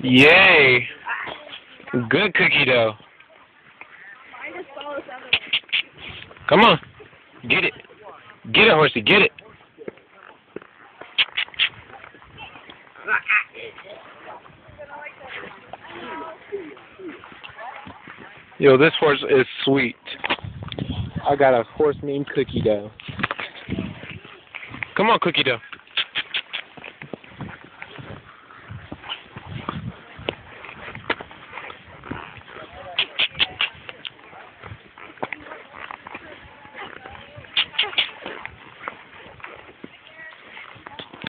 Yay! Good cookie dough. Come on. Get it. Get it, horsey. Get it. Yo, this horse is sweet. I got a horse named Cookie Dough. Come on, Cookie Dough.